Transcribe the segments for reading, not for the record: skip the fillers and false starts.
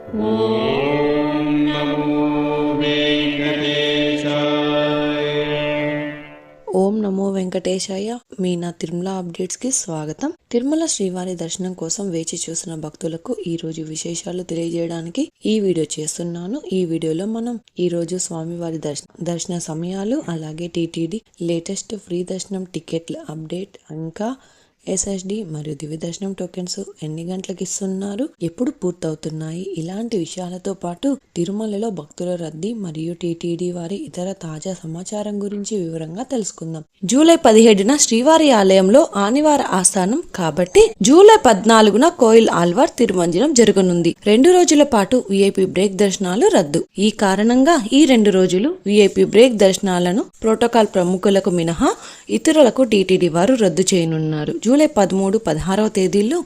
ఓం నమో వెంకటేశాయ. ఓం నమో వెంకటేశాయ. మీ నా తిరుమల అప్డేట్స్ కి స్వాగతం. తిరుమల శ్రీవారి దర్శనం కోసం వేచి చూసిన భక్తులకు ఈ రోజు విశేషాలు తెలియజేయడానికి ఈ వీడియో చేస్తున్నాను. ఈ వీడియోలో మనం ఈ రోజు స్వామివారి దర్శన సమయాలు, అలాగే టీటీడీ లేటెస్ట్ ఫ్రీ దర్శనం టికెట్ల అప్డేట్, ఇంకా ఎస్ఎస్డి మరియు దివ్య దర్శనం టోకెన్స్ ఎన్ని గంటలకు ఇస్తున్నారు, ఎప్పుడు పూర్తవుతున్నాయి, ఇలాంటి విషయాలతో పాటు తిరుమలలో భక్తుల రద్దీ మరియు టీటీడీ వారి ఇతర తాజా సమాచారం గురించి వివరంగా తెలుసుకుందాం. జూలై 17న శ్రీవారి ఆలయంలో ఆదివార ఆస్థానం కాబట్టి జూలై 14న కోయిల్ ఆల్వార్ తిరుమంజనం జరగనుంది. 2 రోజుల పాటు విఐపి బ్రేక్ దర్శనాలు రద్దు. ఈ కారణంగా ఈ 2 రోజులు విఐపి బ్రేక్ దర్శనాలను ప్రోటోకాల్ ప్రముఖులకు మినహా ఇతరులకు టీటీడీ వారు రద్దు చేయనున్నారు. జూలై 13, 16వ తేదీల్లో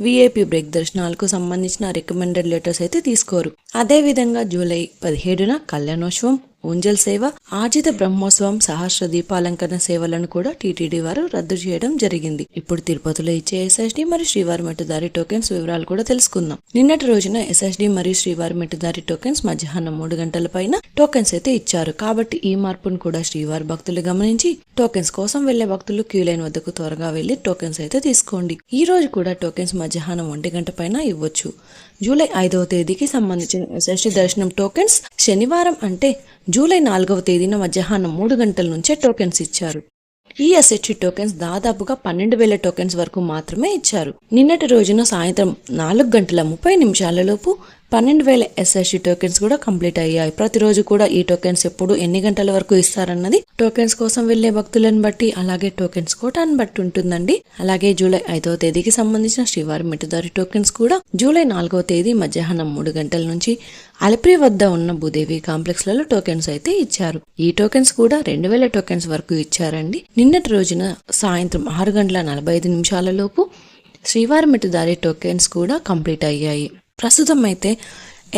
విఐపి బ్రేక్ దర్శనాలకు సంబంధించిన రికమెండెడ్ లెటర్స్ అయితే తీసుకోరు. అదేవిధంగా జూలై 17న కళ్యాణోత్సవం, ఊంజల్ సేవ, ఆర్జిత బ్రహ్మోత్సవం, సహస్ర దీపాలంకరణ సేవలను కూడా టీటీడీ వారు రద్దు చేయడం జరిగింది. ఇప్పుడు తిరుపతిలో ఇచ్చే ఎస్ఎస్డి మరియు శ్రీవారి మెట్టుదారి టోకెన్స్ వివరాలు కూడా తెలుసుకుందాం. నిన్నటి రోజున ఎస్ఎస్డి మరియు శ్రీవారి మెట్టుదారి టోకెన్స్ మధ్యాహ్నం 3 గంటల పైన టోకెన్స్ అయితే ఇచ్చారు. కాబట్టి ఈ మార్పును కూడా శ్రీవారి భక్తులు గమనించి టోకెన్స్ కోసం వెళ్లే భక్తులు క్యూ లైన్ వద్దకు త్వరగా వెళ్లి టోకెన్స్ అయితే తీసుకోండి. ఈ రోజు కూడా టోకెన్స్ మధ్యాహ్నం 1 గంట పైన ఇవ్వచ్చు. జూలై 5వ తేదీకి సంబంధించిన ఎస్ఎస్డి దర్శనం టోకెన్స్ శనివారం అంటే జూలై 4వ తేదీన మధ్యాహ్నం 3 గంటల నుంచే టోకెన్స్ ఇచ్చారు. ఈ ఎస్ఎస్డి టోకెన్స్ దాదాపుగా 12,000 టోకెన్స్ వరకు మాత్రమే ఇచ్చారు. నిన్నటి రోజున సాయంత్రం 4:30 లోపు 12,000 ఎస్ఎస్డి టోకెన్స్ కూడా కంప్లీట్ అయ్యాయి. ప్రతిరోజు కూడా ఈ టోకెన్స్ ఎప్పుడు ఎన్ని గంటల వరకు ఇస్తారన్నది టోకెన్స్ కోసం వెళ్లే భక్తులను బట్టి, అలాగే టోకెన్స్ కోటాన్ని బట్టి ఉంటుందండి. అలాగే జూలై 5వ తేదీకి సంబంధించిన శ్రీవారి మెట్టుదారి టోకెన్స్ కూడా జూలై 4వ తేదీ మధ్యాహ్నం 3 గంటల నుంచి అలిపిరి వద్ద ఉన్న భూదేవి కాంప్లెక్స్ లలో టోకెన్స్ అయితే ఇచ్చారు. ఈ టోకెన్స్ కూడా 2,000 టోకెన్స్ వరకు ఇచ్చారండి. నిన్నటి రోజున సాయంత్రం 6:45 లోపు శ్రీవారి మెట్టుదారి టోకెన్స్ కూడా కంప్లీట్ అయ్యాయి. ప్రస్తుతం అయితే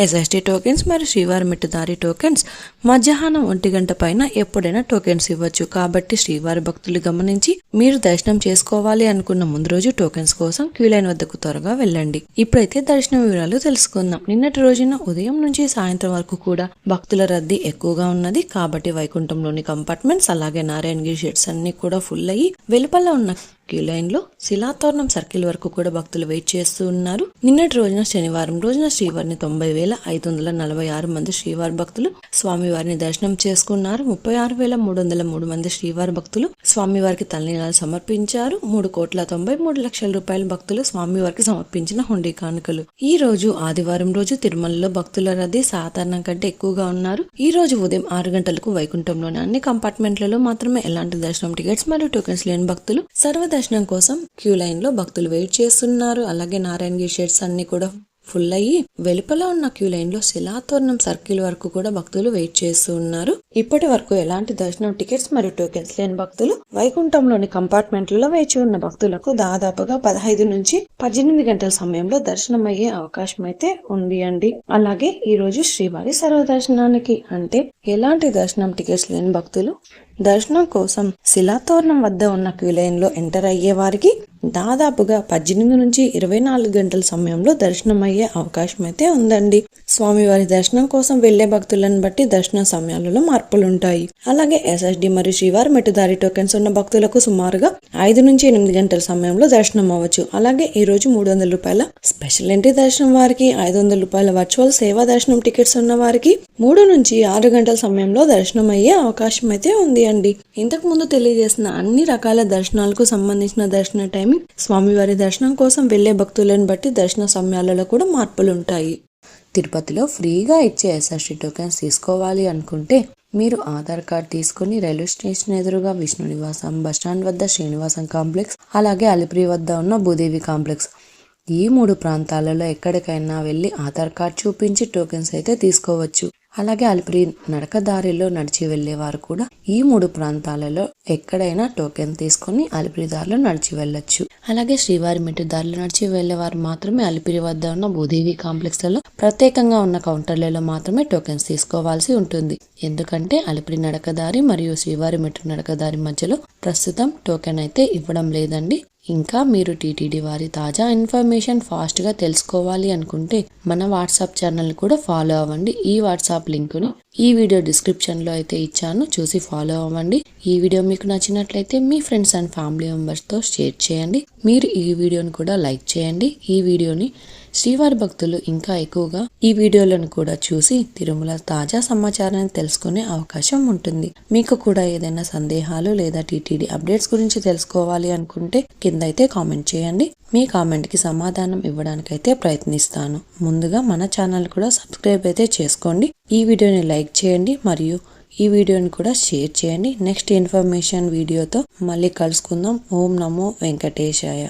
ఎస్ఎస్డి టోకెన్స్ మరియు శ్రీవారి మెట్టుదారి టోకెన్స్ మధ్యాహ్నం 1 గంట పైన ఎప్పుడైనా టోకెన్స్ ఇవ్వచ్చు. కాబట్టి శ్రీవారి భక్తులు గమనించి మీరు దర్శనం చేసుకోవాలి అనుకున్న ముందు రోజు టోకెన్స్ కోసం క్యూ లైన్ వద్దకు త్వరగా వెళ్ళండి. ఇప్పుడైతే దర్శనం వివరాలు తెలుసుకుందాం. నిన్నటి రోజున ఉదయం నుంచి సాయంత్రం వరకు కూడా భక్తుల రద్దీ ఎక్కువగా ఉన్నది. కాబట్టి వైకుంఠంలోని కంపార్ట్మెంట్స్, అలాగే నారాయణగిరి షెడ్స్ అన్ని కూడా ఫుల్ అయ్యి వెలుపల ఉన్న క్యూ లైన్ లో శిలాతోరణం సర్కిల్ వరకు కూడా భక్తులు వెయిట్ చేస్తూ ఉన్నారు. నిన్నటి రోజున శనివారం రోజున శ్రీవారిని 90,546 మంది శ్రీవారి భక్తులు స్వామివారిని దర్శనం చేసుకున్నారు. 36,303 మంది శ్రీవారి భక్తులు స్వామివారికి తలనీలాలు సమర్పించారు. 3,93,00,000 రూపాయల భక్తులు స్వామివారికి సమర్పించిన హుండీ కానుకలు. ఈ రోజు ఆదివారం రోజు తిరుమలలో భక్తుల రద్దీ సాధారణం కంటే ఎక్కువగా ఉన్నారు. ఈ రోజు ఉదయం 6 గంటలకు వైకుంఠంలోని అన్ని కంపార్ట్మెంట్లలో మాత్రమే ఎలాంటి దర్శనం టికెట్స్ మరియు టోకెన్స్ లేని భక్తులు దర్శనం కోసం క్యూ లైన్ లో భక్తులు వెయిట్ చేస్తున్నారు. అలాగే నారాయణగిరి షెడ్స్ అన్ని కూడా ఫుల్ అయ్యి వెలుపల ఉన్న క్యూ లైన్ లో శిలాతోరణం సర్కిల్ వరకు కూడా భక్తులు వెయిట్ చేస్తూ ఉన్నారు. ఇప్పటి వరకు ఎలాంటి దర్శనం టికెట్స్ మరియు టోకెన్స్ లేని భక్తులు వైకుంఠంలోని కంపార్ట్మెంట్లలో వేచి ఉన్న భక్తులకు దాదాపుగా 15 నుంచి 18 గంటల సమయంలో దర్శనం అయ్యే అవకాశం అయితే ఉంది అండి. అలాగే ఈ రోజు శ్రీవారి సర్వదర్శనానికి అంటే ఎలాంటి దర్శనం టికెట్స్ లేని భక్తులు దర్శనం కోసం శిలాతోరణం వద్ద ఉన్న క్యూ లైన్ లో ఎంటర్ అయ్యే వారికి దాదాపుగా 18 నుంచి 24 గంటల సమయంలో దర్శనం అయ్యే అవకాశం అయితే ఉందండి. స్వామివారి దర్శనం కోసం వెళ్లే భక్తులను బట్టి దర్శన సమయాలలో మార్పులుంటాయి. అలాగే ఎస్ఎస్డి మరియు శ్రీవారి మెట్టుదారి టోకెన్స్ ఉన్న భక్తులకు సుమారుగా 5 నుంచి 8 గంటల సమయంలో దర్శనం అవ్వచ్చు. అలాగే ఈ రోజు 300 రూపాయల స్పెషల్ ఎంట్రీ దర్శనం వారికి, 500 రూపాయల వర్చువల్ సేవా దర్శనం టికెట్స్ ఉన్న వారికి 3 నుంచి 6 గంటల సమయంలో దర్శనం అయ్యే అవకాశం అయితే ఉంది అండి. ఇంతకు ముందు తెలియజేసిన అన్ని రకాల దర్శనాలకు సంబంధించిన దర్శన టైమింగ్, స్వామివారి దర్శనం కోసం వెళ్లే భక్తులను బట్టి దర్శన సమయాలలో కూడా మార్పులు ఉంటాయి. తిరుపతిలో ఫ్రీగా ఇచ్చే ఎస్ఎస్డి టోకెన్స్ తీసుకోవాలి అనుకుంటే మీరు ఆధార్ కార్డ్ తీసుకుని రైల్వే స్టేషన్ ఎదురుగా విష్ణు నివాసం, బస్టాండ్ వద్ద శ్రీనివాసం కాంప్లెక్స్, అలాగే అలిపిరి వద్ద ఉన్న భూదేవి కాంప్లెక్స్, ఈ 3 ప్రాంతాలలో ఎక్కడికైనా వెళ్లి ఆధార్ కార్డ్ చూపించి టోకెన్స్ అయితే తీసుకోవచ్చు. అలాగే అలిపిరి నడకదారిలో నడిచి వెళ్లేవారు కూడా ఈ 3 ప్రాంతాలలో ఎక్కడైనా టోకెన్ తీసుకుని అలిపిరి దారిలో నడిచి వెళ్ళొచ్చు. అలాగే శ్రీవారి మెట్టు దారిలో నడిచి వెళ్లేవారు మాత్రమే అలిపిరి వద్ద ఉన్న భూదేవి కాంప్లెక్స్ లలో ప్రత్యేకంగా ఉన్న కౌంటర్లలో మాత్రమే టోకెన్స్ తీసుకోవాల్సి ఉంటుంది. ఎందుకంటే అలిపిరి నడకదారి మరియు శ్రీవారి మెట్టు నడకదారి మధ్యలో ప్రస్తుతం టోకెన్ అయితే ఇవ్వడం లేదండి. ఇంకా మీరు టీటీడీ వారి తాజా ఇన్ఫర్మేషన్ ఫాస్ట్గా తెలుసుకోవాలి అనుకుంటే మన వాట్సాప్ ఛానల్ కూడా ఫాలో అవ్వండి. ఈ వాట్సాప్ లింకుని ఈ వీడియో డిస్క్రిప్షన్లో అయితే ఇచ్చాను, చూసి ఫాలో అవ్వండి. ఈ వీడియో మీకు నచ్చినట్లయితే మీ ఫ్రెండ్స్ అండ్ ఫ్యామిలీ మెంబర్స్తో షేర్ చేయండి. మీరు ఈ వీడియోని కూడా లైక్ చేయండి. ఈ వీడియోని శ్రీవారి భక్తులు ఇంకా ఎక్కువగా ఈ వీడియోలను కూడా చూసి తిరుమల తాజా సమాచారాన్ని తెలుసుకునే అవకాశం ఉంటుంది. మీకు కూడా ఏదైనా సందేహాలు లేదా టీటీడీ అప్డేట్స్ గురించి తెలుసుకోవాలి అనుకుంటే కింద అయితే కామెంట్ చేయండి. మీ కామెంట్కి సమాధానం ఇవ్వడానికైతే ప్రయత్నిస్తాను. ముందుగా మన ఛానల్ కూడా సబ్స్క్రైబ్ అయితే చేసుకోండి. ఈ వీడియోని లైక్ చేయండి మరియు ఈ వీడియోని కూడా షేర్ చేయండి. నెక్స్ట్ ఇన్ఫర్మేషన్ వీడియోతో మళ్ళీ కలుసుకుందాం. ఓం నమో వెంకటేశాయ.